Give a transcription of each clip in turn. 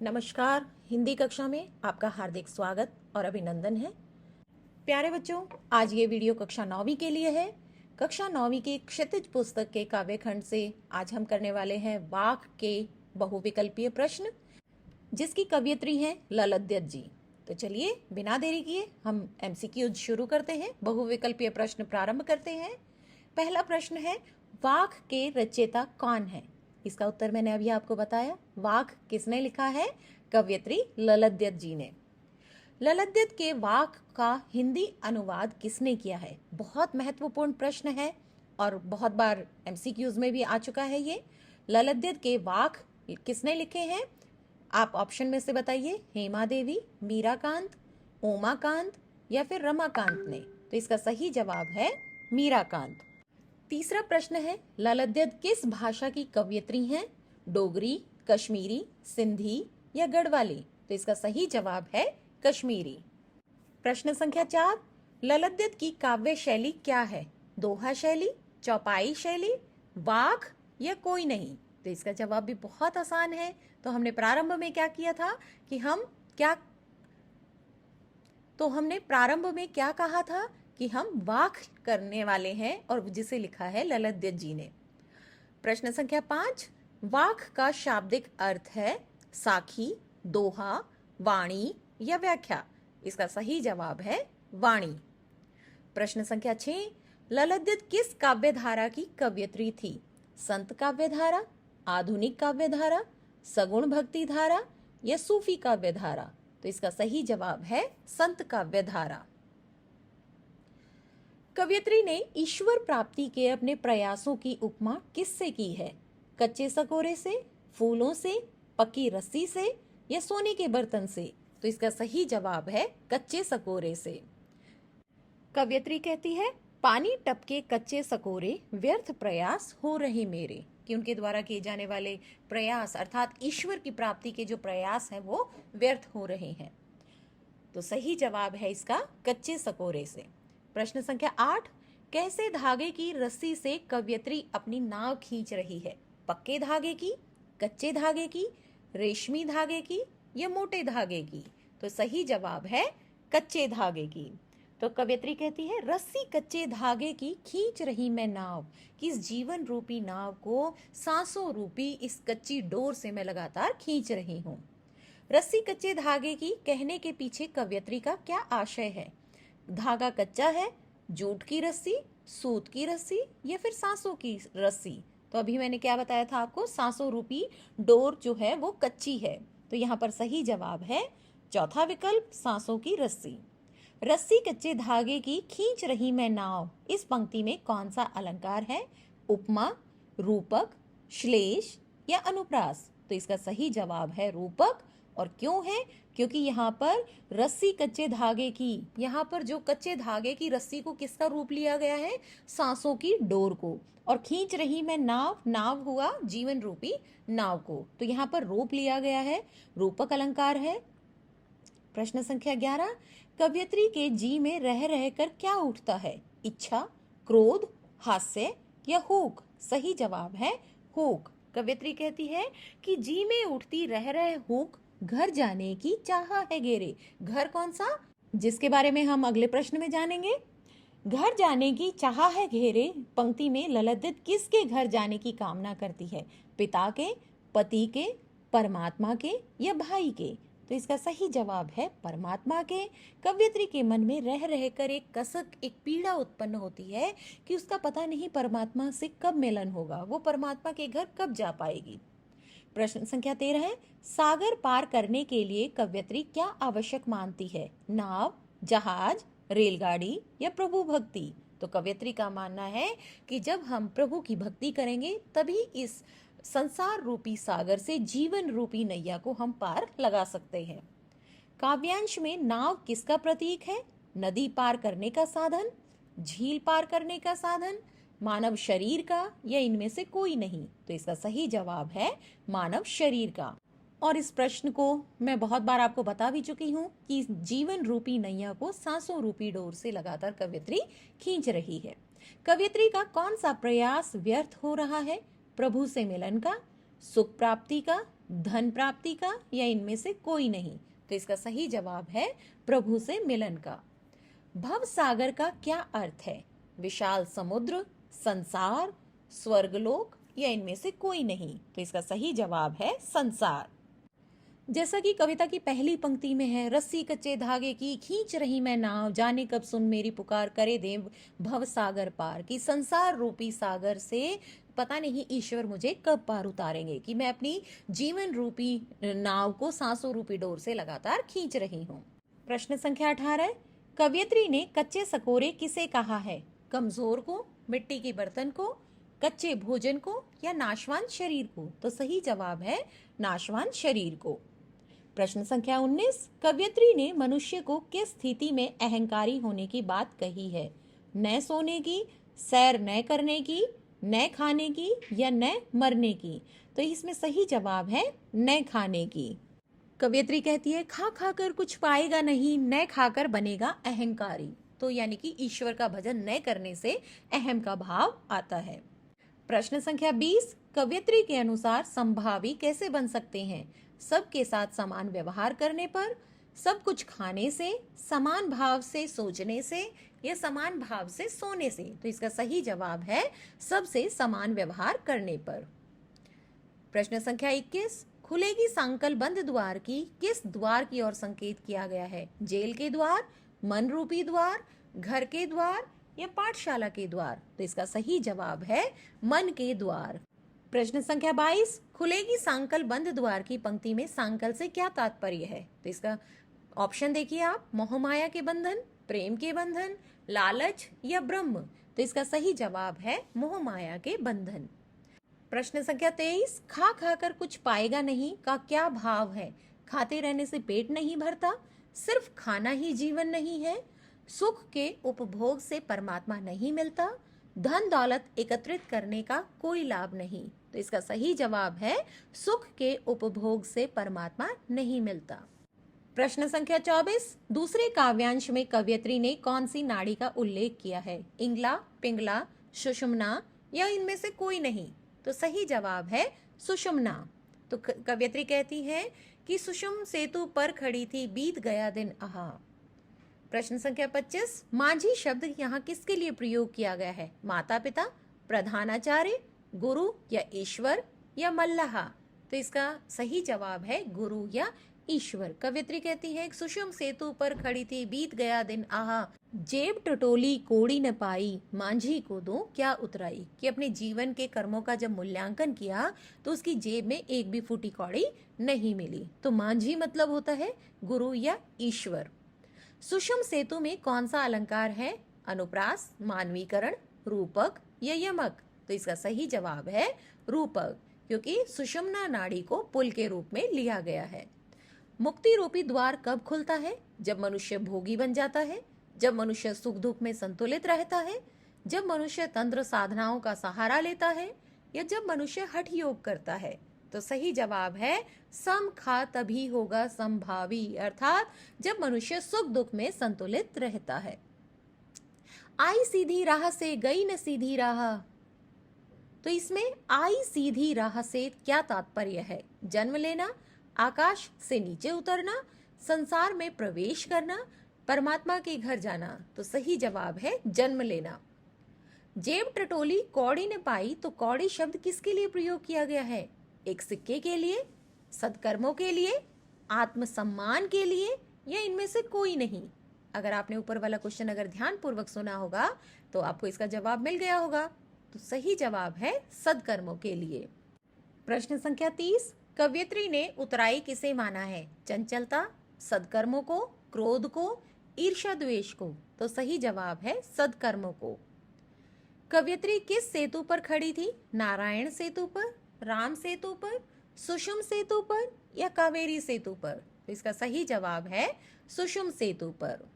नमस्कार। हिंदी कक्षा में आपका हार्दिक स्वागत और अभिनंदन है। प्यारे बच्चों, आज ये वीडियो कक्षा 9वीं के लिए है। कक्षा 9वीं की क्षितिज पुस्तक के काव्यखंड से आज हम करने वाले हैं वाक के बहुविकल्पीय प्रश्न, जिसकी कवयित्री हैं ललद्यत जी। तो चलिए बिना देरी किए हम MCQ शुरू करते हैं, बहुविकल्पीय प्रश्न प्रारंभ करते हैं। पहला प्रश्न है, वाक के रचयिता कौन है? इसका उत्तर मैंने अभी आपको बताया। वाक किसने लिखा है? कवयित्री ललद्यत जी ने। ललद्यत के वाक का हिंदी अनुवाद किसने किया है? बहुत महत्वपूर्ण प्रश्न है और बहुत बार MCQs में भी आ चुका है ये। ललद्यत के वाक किसने लिखे हैं? आप ऑप्शन में से बताइए। हेमा देवी, मीराकांत, उमाकांत या फिर रमाकांत ने? तो इसका सही जवाब है मीराकांत। तीसरा प्रश्न है, ललद्यत किस भाषा की कवयित्री हैं? डोगरी, कश्मीरी, सिंधी या गढ़वाली? तो इसका सही जवाब है कश्मीरी। प्रश्न संख्या 4, ललद्यत की काव्य शैली क्या है? दोहा शैली, चौपाई शैली, वाक या कोई नहीं? तो इसका जवाब भी बहुत आसान है। तो हमने प्रारंभ में क्या किया था कि हमने प्रारंभ में क्या कहा था कि हम वाक करने वाले हैं और जिसे लिखा है ललद्यत जी ने। प्रश्न संख्या 5, वाक का शाब्दिक अर्थ है साखी, दोहा, वाणी या व्याख्या? इसका सही जवाब है वाणी। प्रश्न संख्या 6, ललद्यत किस काव्यधारा की कवयित्री थी? संत काव्यधारा, आधुनिक काव्यधारा, सगुण भक्ति धारा या सूफी काव्यधारा? तो इसका सही जवाब है संत काव्यधारा। कवयित्री ने ईश्वर प्राप्ति के अपने प्रयासों की उपमा किससे की है? कच्चे सकोरे से, फूलों से, पक्की रस्सी से या सोने के बर्तन से? तो इसका सही जवाब है कच्चे सकोरे से। कवयित्री कहती है, पानी टपके कच्चे सकोरे, व्यर्थ प्रयास हो रहे मेरे। कि उनके द्वारा किए जाने वाले प्रयास अर्थात ईश्वर की प्राप्ति के जो प्रयास हैं वो व्यर्थ हो रहे हैं। तो सही जवाब है इसका कच्चे सकोरे से। प्रश्न संख्या 8, कैसे धागे की रस्सी से कवयित्री अपनी नाव खींच रही है? पक्के धागे की, कच्चे धागे की, रेशमी धागे की या मोटे धागे की? तो सही जवाब है कच्चे धागे की। तो कवयित्री कहती है, रस्सी कच्चे धागे की खींच रही मैं नाव, कि इस जीवन रूपी नाव को सांसों रूपी इस कच्ची डोर से मैं लगातार खींच रही हूँ। रस्सी कच्चे धागे की कहने के पीछे कवयित्री का क्या आशय है? धागा कच्चा है, जूट की रस्सी, सूत की रस्सी या फिर सांसों की रस्सी? तो अभी मैंने क्या बताया था आपको? सांसों रूपी डोर जो है वो कच्ची है। तो यहाँ पर सही जवाब है चौथा विकल्प, सांसों की रस्सी। रस्सी कच्चे धागे की खींच रही मैं नाव, इस पंक्ति में कौन सा अलंकार है? उपमा, रूपक, श्लेष या अनुप्रास? तो इसका सही जवाब है रूपक। और क्यों है? क्योंकि यहाँ पर रस्सी कच्चे धागे की, यहाँ पर जो कच्चे धागे की रस्सी को किसका रूप लिया गया है? सांसों की डोर को। और खींच रही मैं नाव, नाव हुआ जीवन रूपी नाव को। तो यहाँ पर रूप लिया गया है, रूपक अलंकार है। प्रश्न संख्या 11, कवयित्री के जी में रह रहकर क्या उठता है? इच्छा, क्रोध, हास्य या हुक? सही जवाब है हुक। कवयित्री कहती है कि जी में उठती रह रहे हुक, घर जाने की चाह है घेरे। घर कौन सा? जिसके बारे में हम अगले प्रश्न में जानेंगे। घर जाने की चाह है घेरे पंक्ति में ललद्यत किसके घर जाने की कामना करती है? पिता के, पति के, परमात्मा के या भाई के? तो इसका सही जवाब है परमात्मा के। कवयित्री के मन में रह रहकर एक कसक, एक पीड़ा उत्पन्न होती है कि उसका पता नहीं परमात्मा से कब मिलन होगा, वो परमात्मा के घर कब जा पाएगी। प्रश्न संख्या 13 है, सागर पार करने के लिए कवयित्री क्या आवश्यक मानती है? नाव, जहाज, रेलगाड़ी या प्रभु भक्ति? तो कवयित्री का मानना है कि जब हम प्रभु की भक्ति करेंगे तभी इस संसार रूपी सागर से जीवन रूपी नैया को हम पार लगा सकते हैं। काव्यांश में नाव किसका प्रतीक है? नदी पार करने का साधन, झील पार करने का साधन, मानव शरीर का या इनमें से कोई नहीं? तो इसका सही जवाब है मानव शरीर का। और इस प्रश्न को मैं बहुत बार आपको बता भी चुकी हूँ कि जीवन रूपी नैया को सांसों रूपी डोर से लगातार कवयित्री खींच रही है। कवयित्री का कौन सा प्रयास व्यर्थ हो रहा है? प्रभु से मिलन का, सुख प्राप्ति का धन प्राप्ति का या इनमें से कोई नहीं? तो इसका सही जवाब है प्रभु से मिलन का। भव सागर का क्या अर्थ है? विशाल समुद्र, संसार, स्वर्गलोक या इनमें से कोई नहीं? तो इसका सही जवाब है संसार। जैसा कि कविता की पहली पंक्ति में है, रस्सी कच्चे धागे की खींच रही मैं नाव, जाने कब सुन मेरी पुकार, करे दे भव सागर पार। कि संसार रूपी सागर से पता नहीं ईश्वर मुझे कब पार उतारेंगे, कि मैं अपनी जीवन रूपी नाव को सांसों रूपी डोर से लगातार खींच रही हूँ। प्रश्न संख्या 18, कवयित्री ने कच्चे सकोरे किसे कहा है? कमजोर को, मिट्टी के बर्तन को, कच्चे भोजन को या नाशवान शरीर को? तो सही जवाब है नाशवान शरीर को। प्रश्न संख्या 19, कवयित्री ने मनुष्य को किस स्थिति में अहंकारी होने की बात कही है? न सोने की, सैर न करने की, न खाने की या न मरने की? तो इसमें सही जवाब है न खाने की। कवयित्री कहती है खा खाकर कुछ पाएगा नहीं, न खाकर बनेगा अहंकारी। तो यानी कि ईश्वर का भजन न करने से अहम का भाव आता है। प्रश्न संख्या 20, कवयित्री के अनुसार संभावी कैसे बन सकते हैं? सबके साथ समान व्यवहार करने पर, सब कुछ खाने से, समान भाव से सोचने से या समान भाव से सोने से? तो इसका सही जवाब है सबसे समान व्यवहार करने पर। प्रश्न संख्या 21, खुलेगी सांकल बंद द्वार की, किस द्वार की ओर संकेत किया गया है? जेल के द्वार, मन रूपी द्वार, घर के द्वार या पाठशाला के द्वार? तो इसका सही जवाब है मन के द्वार। प्रश्न संख्या 22, खुलेगी सांकल बंद द्वार की पंक्ति में सांकल से क्या तात्पर्य है? तो इसका ऑप्शन देखिए आप, मोहमाया के बंधन, प्रेम के बंधन, लालच या ब्रह्म? तो इसका सही जवाब है मोहमाया के बंधन। प्रश्न संख्या 23, खा खाकर कुछ पाएगा नहीं का क्या भाव है? खाते रहने से पेट नहीं भरता, सिर्फ खाना ही जीवन नहीं है, सुख के उपभोग से परमात्मा नहीं मिलता, धन दौलत एकत्रित करने का कोई लाभ नहीं? तो इसका सही जवाब है सुख के उपभोग से परमात्मा नहीं मिलता। प्रश्न संख्या 24, दूसरे काव्यांश में कवयित्री ने कौन सी नाड़ी का उल्लेख किया है? इंगला, पिंगला, सुषुम्ना या इनमें से कोई नहीं? तो सही जवाब है सुषुम्ना। तो कवयित्री कहती है कि सुषुम सेतु पर खड़ी थी, बीत गया दिन आहा। प्रश्न संख्या 25, माझी शब्द यहाँ किसके लिए प्रयोग किया गया है? माता पिता, प्रधानाचार्य, गुरु या ईश्वर या मल्लाहा? तो इसका सही जवाब है गुरु या ईश्वर। कवयित्री कहती है सुषुम सेतु पर खड़ी थी, बीत गया दिन आहा, जेब टटोली कोड़ी न पाई, मांझी को दो क्या उतराई? कि अपने जीवन के कर्मों का जब मूल्यांकन किया तो उसकी जेब में एक भी फूटी कौड़ी नहीं मिली। तो मांझी मतलब होता है गुरु या ईश्वर। सुषुम सेतु में कौन सा अलंकार है? अनुप्रास, मानवीकरण, रूपक या यमक? तो इसका सही जवाब है रूपक, क्योंकि सुषुम्ना नाड़ी को पुल के रूप में लिया गया है। मुक्ति रूपी द्वार कब खुलता है? जब मनुष्य भोगी बन जाता है, जब मनुष्य सुख दुख में संतुलित रहता है, जब मनुष्य तंत्र साधनाओं का सहारा लेता है या जब मनुष्य हठ योग करता है? तो सही जवाब है सम खा तभी होगा संभावी, अर्थात जब मनुष्य सुख दुख में संतुलित रहता है। आई सीधी राह से गई न सीधी राह, तो इसमें आई सीधी राह से क्या तात्पर्य है? जन्म लेना, आकाश से नीचे उतरना, संसार में प्रवेश करना, परमात्मा के घर जाना? तो सही जवाब है जन्म लेना। जेब टटोली कौड़ी न पाई, तो कौड़ी शब्द किसके लिए प्रयोग किया गया है? एक सिक्के के लिए, सत्कर्मों के लिए, आत्मसम्मान के लिए या इनमें से कोई नहीं? अगर आपने ऊपर वाला क्वेश्चन अगर ध्यान पूर्वक सुना होगा तो आपको इसका जवाब मिल गया होगा। तो सही जवाब है सद्कर्मों के लिए। प्रश्न संख्या 30, कवयित्री ने उतराई किसे माना है? चंचलता, सद्कर्मों को, क्रोध को, ईर्ष्या द्वेष को? तो सही जवाब है सद्कर्मों को। कवयित्री किस सेतु पर खड़ी थी? नारायण सेतु पर, राम सेतु पर, सुषुम सेतु पर या कावेरी सेतु पर? तो इसका सही जवाब है सुषुम सेतु पर।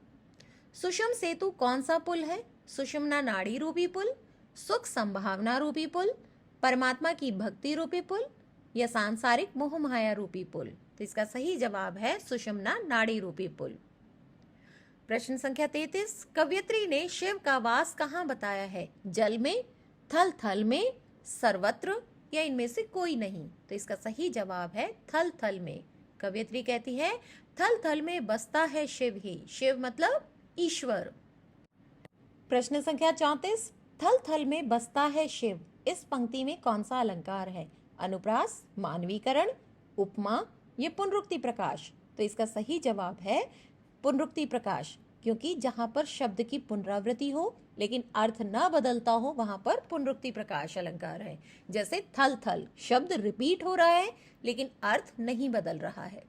सुषुम सेतु कौन सा पुल है? सुषुम्ना नाड़ी रूपी पुल, सुख संभावना रूपी पुल, परमात्मा की भक्ति रूपी पुल या सांसारिक मोह माया रूपी पुल? तो इसका सही जवाब है सुषुम्ना नाड़ी रूपी पुल। प्रश्न संख्या 33, कवयित्री ने शिव का वास कहाँ बताया है? जल में, थल थल में, सर्वत्र या इनमें से कोई नहीं? तो इसका सही जवाब है थल थल में। कवयित्री कहती है थल थल में बसता है शिव ही। शिव मतलब ईश्वर। प्रश्न संख्या 34, थल थल में बसता है शिव, इस पंक्ति में कौन सा अलंकार है? अनुप्रास, मानवीकरण, उपमा या पुनरुक्ति प्रकाश? तो इसका सही जवाब है पुनरुक्ति प्रकाश, क्योंकि जहां पर शब्द की पुनरावृत्ति हो लेकिन अर्थ न बदलता हो वहां पर पुनरुक्ति प्रकाश अलंकार है। जैसे थल थल, शब्द रिपीट हो रहा है लेकिन अर्थ नहीं बदल रहा है।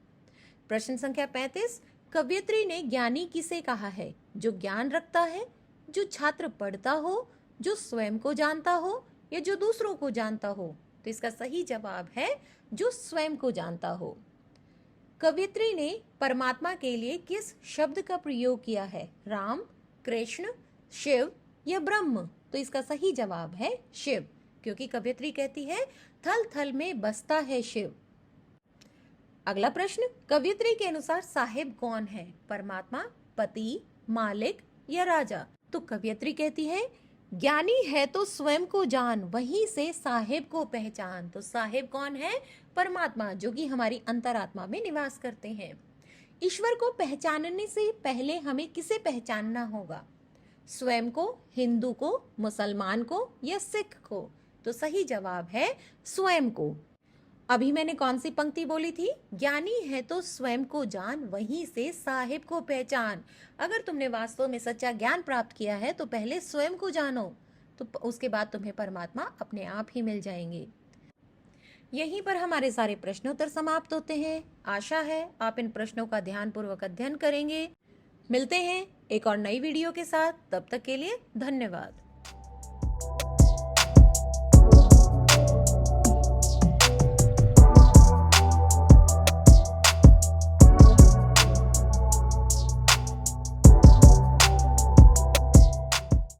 प्रश्न संख्या 35, कवयित्री ने ज्ञानी किसे कहा है? जो ज्ञान रखता है, जो छात्र पढ़ता हो, जो स्वयं को जानता हो या जो दूसरों को जानता हो? तो इसका सही जवाब है जो स्वयं को जानता हो। कवयित्री ने परमात्मा के लिए किस शब्द का प्रयोग किया है? राम, कृष्ण, शिव या ब्रह्म? तो इसका सही जवाब है शिव, क्योंकि कवयित्री कहती है थल थल में बसता है शिव। अगला प्रश्न, कवयित्री के अनुसार साहिब कौन है? परमात्मा, पति, मालिक या राजा? तो कवयित्री कहती है ज्ञानी है तो स्वयं को जान, वहीं से साहिब को पहचान। तो साहिब कौन है? परमात्मा, जो कि हमारी अंतरात्मा में निवास करते हैं। ईश्वर को पहचानने से पहले हमें किसे पहचानना होगा? स्वयं को, हिंदू को, मुसलमान को या सिख को? तो सही जवाब है स्वयं को। अभी मैंने कौन सी पंक्ति बोली थी? ज्ञानी है तो स्वयं को जान, वहीं से साहिब को पहचान। अगर तुमने वास्तव में सच्चा ज्ञान प्राप्त किया है तो पहले स्वयं को जानो, तो उसके बाद तुम्हें परमात्मा अपने आप ही मिल जाएंगे। यहीं पर हमारे सारे प्रश्नोत्तर समाप्त होते हैं। आशा है आप इन प्रश्नों का ध्यानपूर्वक अध्ययन करेंगे। मिलते हैं एक और नई वीडियो के साथ, तब तक के लिए धन्यवाद।